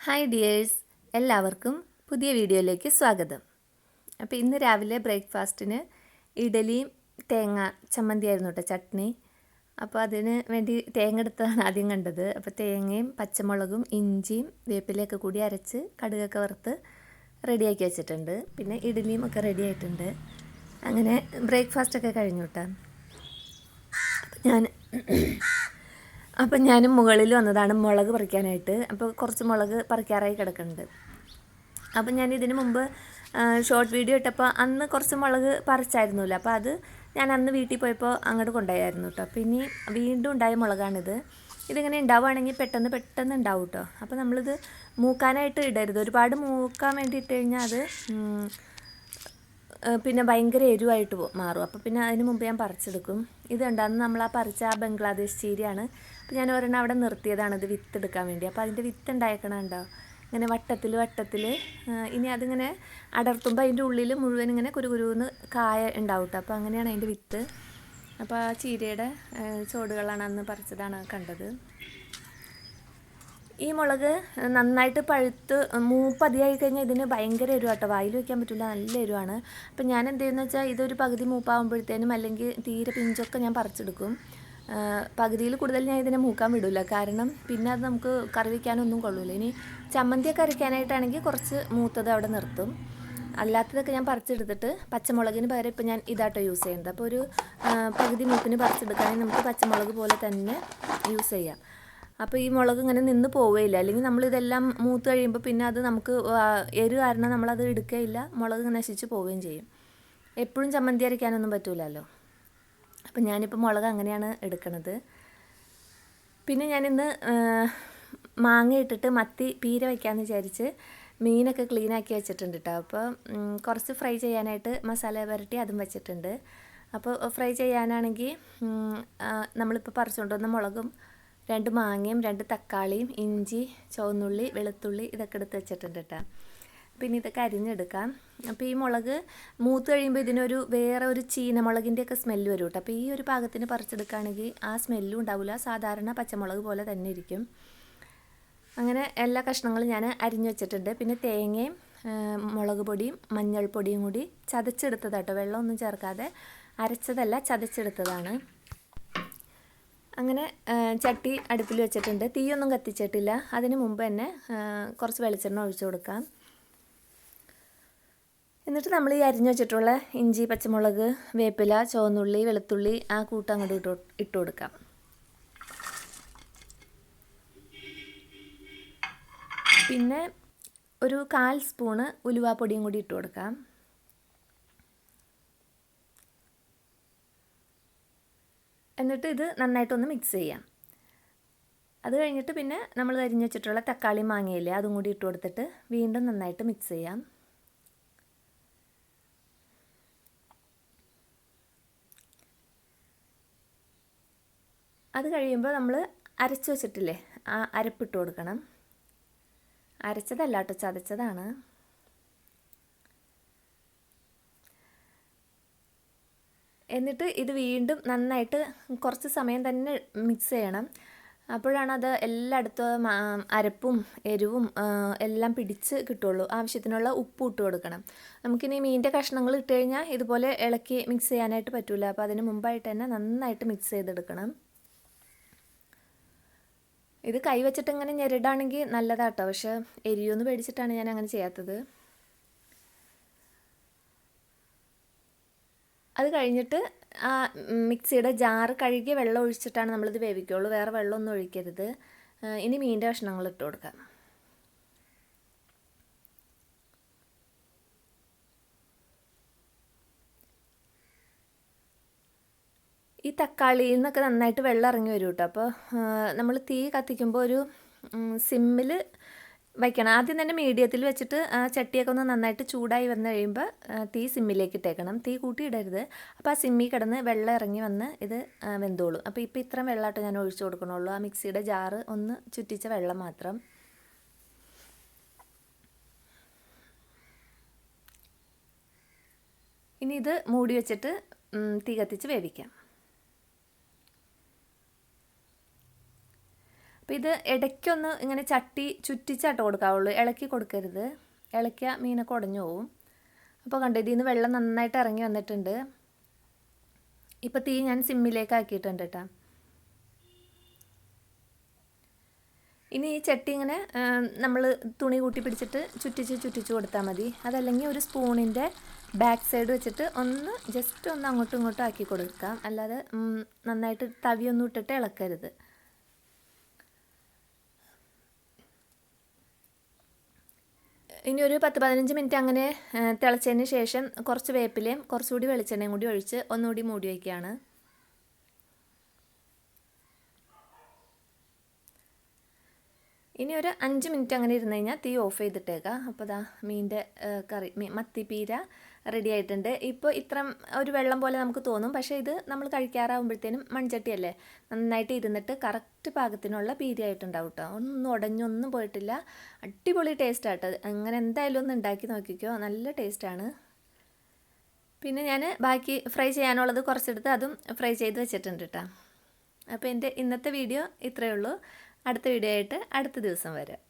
Hi dears, എല്ലാവർക്കും പുതിയ വീഡിയോയിലേക്ക് സ്വാഗതം. അപ്പോൾ ഇന്ന് രാവിലെ ബ്രേക്ക്ഫാസ്റ്റിന് ഇഡലിയും തേങ്ങ ചമ്മന്തിയായിരുന്നു കേട്ടോ, ചട്നി. അപ്പോൾ അതിന് വേണ്ടി തേങ്ങ എടുത്തതാണ് ആദ്യം കണ്ടത്. അപ്പോൾ തേങ്ങയും പച്ചമുളകും ഇഞ്ചിയും വേപ്പിലയൊക്കെ കൂടി അരച്ച് കടുകൊക്കെ വറുത്ത് റെഡിയാക്കി വെച്ചിട്ടുണ്ട്. പിന്നെ ഇഡലിയും ഒക്കെ റെഡി ആയിട്ടുണ്ട്. അങ്ങനെ ബ്രേക്ക്ഫാസ്റ്റൊക്കെ കഴിഞ്ഞു കേട്ടോ. അപ്പം ഞാനും മുകളിൽ വന്നതാണ് മുളക് പറിക്കാനായിട്ട്. അപ്പോൾ കുറച്ച് മുളക് പറിക്കാറായി കിടക്കുന്നുണ്ട്. അപ്പം ഞാൻ ഇതിന് മുമ്പ് ഷോർട്ട് വീഡിയോ ഇട്ടപ്പോൾ അന്ന് കുറച്ച് മുളക് പറിച്ചായിരുന്നില്ല. അപ്പോൾ അത് ഞാൻ അന്ന് വീട്ടിൽ പോയപ്പോൾ അങ്ങോട്ട് കൊണ്ടുപോയായിരുന്നു കേട്ടോ. അപ്പോൾ ഇനി വീണ്ടും ഉണ്ടായ മുളകാണിത്. ഇതിങ്ങനെ ഉണ്ടാവുകയാണെങ്കിൽ പെട്ടെന്ന് ഉണ്ടാവും കേട്ടോ. അപ്പോൾ നമ്മളിത് മൂക്കാനായിട്ട് ഇടരുത്. ഒരുപാട് മൂക്കാൻ വേണ്ടി ഇട്ട് കഴിഞ്ഞാൽ അത് പിന്നെ ഭയങ്കര എരിവായിട്ട് മാറും. അപ്പോൾ പിന്നെ അതിന് മുമ്പ് ഞാൻ പറിച്ചെടുക്കും. ഇത് കണ്ടാന്ന് നമ്മൾ പറിച്ച ബംഗ്ലാദേശ് ചീരയാണ്. അപ്പോൾ ഞാൻ ഒരെണ്ണം അവിടെ നിർത്തിയതാണ് ഇത് വിത്തെടുക്കാൻ വേണ്ടി. അപ്പോൾ അതിൻ്റെ വിത്ത് ഉണ്ടായേക്കണുണ്ടോ ഇങ്ങനെ വട്ടത്തിൽ. ഇനി അതിങ്ങനെ അടർത്തുമ്പോൾ അതിൻ്റെ ഉള്ളിൽ മുഴുവൻ ഇങ്ങനെ കുരുകുരുന്ന് കായ ഉണ്ടാവും കേട്ടോ. അപ്പോൾ അങ്ങനെയാണ് അതിൻ്റെ വിത്ത്. അപ്പോൾ ആ ചീരയുടെ ചോടുകളാണ് അന്ന് പറിച്ചതാണ് കണ്ടത്. ഈ മുളക് നന്നായിട്ട് പഴുത്ത് മൂപ്പതിയായി കഴിഞ്ഞാൽ ഇതിന് ഭയങ്കര എരിവാട്ടോ, വായിൽ വയ്ക്കാൻ പറ്റില്ല, നല്ല എരിവാണ്. അപ്പം ഞാൻ എന്ത് ചെയ്യുന്നത് വെച്ചാൽ ഇതൊരു പകുതി മൂപ്പാകുമ്പോഴത്തേനും അല്ലെങ്കിൽ തീരെ പിഞ്ചൊക്കെ ഞാൻ പറിച്ചെടുക്കും. പകുതിയിൽ കൂടുതൽ ഞാൻ ഇതിനെ മൂക്കാൻ വിടില്ല, കാരണം പിന്നെ അത് നമുക്ക് കറി വയ്ക്കാനൊന്നും കൊള്ളില്ല. ഇനി ചമ്മന്തിയൊക്കെ അരയ്ക്കാനായിട്ടാണെങ്കിൽ കുറച്ച് മൂത്തത് അവിടെ നിർത്തും. അല്ലാത്തതൊക്കെ ഞാൻ പറിച്ചെടുത്തിട്ട് പച്ചമുളകിന് പകരം ഇപ്പം ഞാൻ ഇതാട്ടോ യൂസ് ചെയ്യുന്നത്. അപ്പോൾ ഒരു പകുതി മൂപ്പിന് പറിച്ചെടുക്കുകയാണെങ്കിൽ നമുക്ക് പച്ചമുളക് പോലെ തന്നെ യൂസ് ചെയ്യാം. അപ്പോൾ ഈ മുളക് ഇങ്ങനെ നിന്ന് പോവുകയില്ല. അല്ലെങ്കിൽ നമ്മളിതെല്ലാം മൂത്ത് കഴിയുമ്പോൾ പിന്നെ അത് നമുക്ക് എരിവ് കാരണം നമ്മളത് എടുക്കുകയില്ല, മുളക് നശിച്ച് പോവുകയും ചെയ്യും. എപ്പോഴും ചമ്മന്തി അരയ്ക്കാനൊന്നും പറ്റില്ലല്ലോ. അപ്പം ഞാനിപ്പോൾ മുളക് അങ്ങനെയാണ് എടുക്കണത്. പിന്നെ ഞാനിന്ന് മാങ്ങ ഇട്ടിട്ട് മത്തി പീര വയ്ക്കാമെന്ന് വിചാരിച്ച് മീനൊക്കെ ക്ലീനാക്കി വെച്ചിട്ടുണ്ട് കേട്ടോ. അപ്പോൾ കുറച്ച് ഫ്രൈ ചെയ്യാനായിട്ട് മസാല പുരട്ടി അതും വെച്ചിട്ടുണ്ട്. അപ്പോൾ ഫ്രൈ ചെയ്യാനാണെങ്കിൽ നമ്മളിപ്പോൾ പറിച്ചുകൊണ്ട് വന്ന മുളകും 2 മാങ്ങയും 2 തക്കാളിയും ഇഞ്ചി ചുവന്നുള്ളി വെളുത്തുള്ളി ഇതൊക്കെ എടുത്ത് വെച്ചിട്ടുണ്ട് കേട്ടോ. പിന്നെ ഇതൊക്കെ അരിഞ്ഞെടുക്കാം. അപ്പോൾ ഈ മുളക് മൂത്ത് കഴിയുമ്പോൾ ഇതിനൊരു വേറെ ഒരു ചീനമുളകിൻ്റെയൊക്കെ സ്മെല്ല് വരും കേട്ടോ. അപ്പോൾ ഈ ഒരു പാകത്തിന് പറിച്ചെടുക്കുകയാണെങ്കിൽ ആ സ്മെല്ലും ഉണ്ടാവില്ല, സാധാരണ പച്ചമുളക് പോലെ തന്നെ ഇരിക്കും. അങ്ങനെ എല്ലാ കഷ്ണങ്ങളും ഞാൻ അരിഞ്ഞു വെച്ചിട്ടുണ്ട്. പിന്നെ തേങ്ങയും മുളക് പൊടിയും മഞ്ഞൾപ്പൊടിയും കൂടി ചതച്ചെടുത്തതാട്ടോ, വെള്ളമൊന്നും ചേർക്കാതെ അരച്ചതല്ല, ചതച്ചെടുത്തതാണ്. അങ്ങനെ ചട്ടി അടുപ്പിൽ വെച്ചിട്ടുണ്ട്, തീയൊന്നും കത്തിച്ചിട്ടില്ല. അതിന് മുമ്പ് തന്നെ കുറച്ച് വെളിച്ചെണ്ണ ഒഴിച്ചു കൊടുക്കാം. എന്നിട്ട് നമ്മൾ ഈ അരിഞ്ഞു വെച്ചിട്ടുള്ള ഇഞ്ചി പച്ചമുളക് വേപ്പില ചുവന്നുള്ളി വെളുത്തുള്ളി ആ കൂട്ട് അങ്ങോട്ട് ഇട്ട് കൊടുക്കാം. പിന്നെ ഒരു 1/4 സ്പൂണ് ഉലുവാപ്പൊടിയും കൂടി ഇട്ട് കൊടുക്കാം. എന്നിട്ട് ഇത് നന്നായിട്ടൊന്ന് മിക്സ് ചെയ്യാം. അത് കഴിഞ്ഞിട്ട് പിന്നെ നമ്മൾ അരിഞ്ഞ് വെച്ചിട്ടുള്ള തക്കാളി മാങ്ങയില്ലേ അതും കൂടി ഇട്ട് കൊടുത്തിട്ട് വീണ്ടും നന്നായിട്ട് മിക്സ് ചെയ്യാം. അത് കഴിയുമ്പോൾ നമ്മൾ അരച്ച് വെച്ചിട്ടില്ലേ ആ അരപ്പിട്ട് കൊടുക്കണം. അരച്ചതല്ല കേട്ടോ, ചതച്ചതാണ്. എന്നിട്ട് ഇത് വീണ്ടും നന്നായിട്ട് കുറച്ച് സമയം തന്നെ മിക്സ് ചെയ്യണം. അപ്പോഴാണ് അത് എല്ലായിടത്തും അരപ്പും എരിവും എല്ലാം പിടിച്ച് കിട്ടുള്ളൂ. ആവശ്യത്തിനുള്ള ഉപ്പ് ഇട്ട് കൊടുക്കണം. നമുക്കിനി മീനിൻ്റെ കഷ്ണങ്ങൾ ഇട്ട് കഴിഞ്ഞാൽ ഇതുപോലെ ഇളക്കി മിക്സ് ചെയ്യാനായിട്ട് പറ്റില്ല. അപ്പോൾ അതിന് മുമ്പായിട്ട് തന്നെ നന്നായിട്ട് മിക്സ് ചെയ്തെടുക്കണം. ഇത് കൈ വെച്ചിട്ട് ഇങ്ങനെ ഞെരടാണെങ്കിൽ നല്ലതാട്ടോ, പക്ഷേ എരിയൊന്ന് പേടിച്ചിട്ടാണ് ഞാൻ അങ്ങനെ ചെയ്യാത്തത്. അത് കഴിഞ്ഞിട്ട് ആ മിക്സിയുടെ ജാറ് കഴുകിയ വെള്ളം ഒഴിച്ചിട്ടാണ് നമ്മളിത് വേവിക്കുള്ളൂ, വേറെ വെള്ളമൊന്നും ഒഴിക്കരുത്. ഇനി മീനിൻ്റെ കഷ്ണങ്ങൾ ഇട്ട് കൊടുക്കാം. ഈ തക്കാളിയിൽ നിന്നൊക്കെ നന്നായിട്ട് വെള്ളം ഇറങ്ങി വരും കേട്ടോ. അപ്പോൾ നമ്മൾ തീ കത്തിക്കുമ്പോൾ ഒരു സിമ്മിൽ വയ്ക്കണം. ആദ്യം തന്നെ മീഡിയത്തിൽ വെച്ചിട്ട് ചട്ടിയൊക്കെ ഒന്ന് നന്നായിട്ട് ചൂടായി വന്നു കഴിയുമ്പോൾ തീ സിമ്മിലേക്ക് ഇട്ടേക്കണം. തീ കൂട്ടിയിടരുത്. അപ്പോൾ ആ സിമ്മിൽ കിടന്ന് വെള്ളം ഇറങ്ങി വന്ന് ഇത് വെന്തോളും. അപ്പോൾ ഇപ്പോൾ ഇത്രയും വെള്ളമായിട്ട് ഞാൻ ഒഴിച്ചു കൊടുക്കണുള്ളൂ. ആ മിക്സിയുടെ ജാറ് ഒന്ന് ചുറ്റിച്ച വെള്ളം മാത്രം. ഇനി ഇത് മൂടി വെച്ചിട്ട് തീ കത്തിച്ച് വേവിക്കാം. അപ്പോൾ ഇത് ഇടയ്ക്കൊന്ന് ഇങ്ങനെ ചട്ടി ചുറ്റിച്ചാട്ടോ കൊടുക്കാവുള്ളൂ, ഇളക്കി കൊടുക്കരുത്. ഇളക്കിയ മീനൊക്കെ ഉടഞ്ഞു പോവും. അപ്പോൾ കണ്ടോ, ഇതിൽ നിന്ന് വെള്ളം നന്നായിട്ട് ഇറങ്ങി വന്നിട്ടുണ്ട്. ഇപ്പോൾ തീ ഞാൻ സിമ്മിലേക്ക് ആക്കിയിട്ടുണ്ട് കേട്ടോ. ഇനി ഈ ചട്ടി ഇങ്ങനെ നമ്മൾ തുണി കൂട്ടി പിടിച്ചിട്ട് ചുറ്റിച്ച് കൊടുത്താൽ മതി. അതല്ലെങ്കിൽ ഒരു സ്പൂണിൻ്റെ ബാക്ക് സൈഡ് വെച്ചിട്ട് ഒന്ന് ജസ്റ്റ് ഒന്ന് അങ്ങോട്ടും ഇങ്ങോട്ടും ആക്കി കൊടുക്കാം. അല്ലാതെ നന്നായിട്ട് തവിയൊന്നും ഇട്ടിട്ട് ഇളക്കരുത്. ഇനി ഒരു 10-15 മിനിറ്റ് അങ്ങനെ തിളച്ചതിന് ശേഷം കുറച്ച് വേപ്പിലയും കുറച്ചുകൂടി വെളിച്ചെണ്ണയും കൂടി ഒഴിച്ച് ഒന്നുകൂടി മൂടി വയ്ക്കുകയാണ്. ഇനി ഒരു 5 മിനിറ്റ് അങ്ങനെ ഇരുന്ന് കഴിഞ്ഞാൽ തീ ഓഫ് ചെയ്തിട്ടേക്കാം. അപ്പോൾ ദാ മീൻ്റെ കറി മത്തിപ്പീര റെഡി ആയിട്ടുണ്ട്. ഇപ്പോൾ ഇത്ര ഒരു വെള്ളം പോലെ നമുക്ക് തോന്നും, പക്ഷേ ഇത് നമ്മൾ കഴിക്കാറാകുമ്പോഴത്തേനും മൺചട്ടിയല്ലേ, നന്നായിട്ട് ഇരുന്നിട്ട് കറക്റ്റ് പാകത്തിനുള്ള പീരയായിട്ടുണ്ടാവും കേട്ടോ. ഒന്നും ഉടഞ്ഞൊന്നും പോയിട്ടില്ല. അടിപൊളി ടേസ്റ്റാട്ടോ. അങ്ങനെ എന്തായാലും ഒന്ന് ഉണ്ടാക്കി നോക്കിക്കോ, നല്ല ടേസ്റ്റാണ്. പിന്നെ ഞാൻ ബാക്കി ഫ്രൈ ചെയ്യാനുള്ളത് കുറച്ചെടുത്ത് അതും ഫ്രൈ ചെയ്ത് വെച്ചിട്ടുണ്ട് കേട്ടോ. അപ്പോൾ എൻ്റെ ഇന്നത്തെ വീഡിയോ ഇത്രയേ ഉള്ളൂ. അടുത്ത വീഡിയോ ആയിട്ട് അടുത്ത ദിവസം വരാം.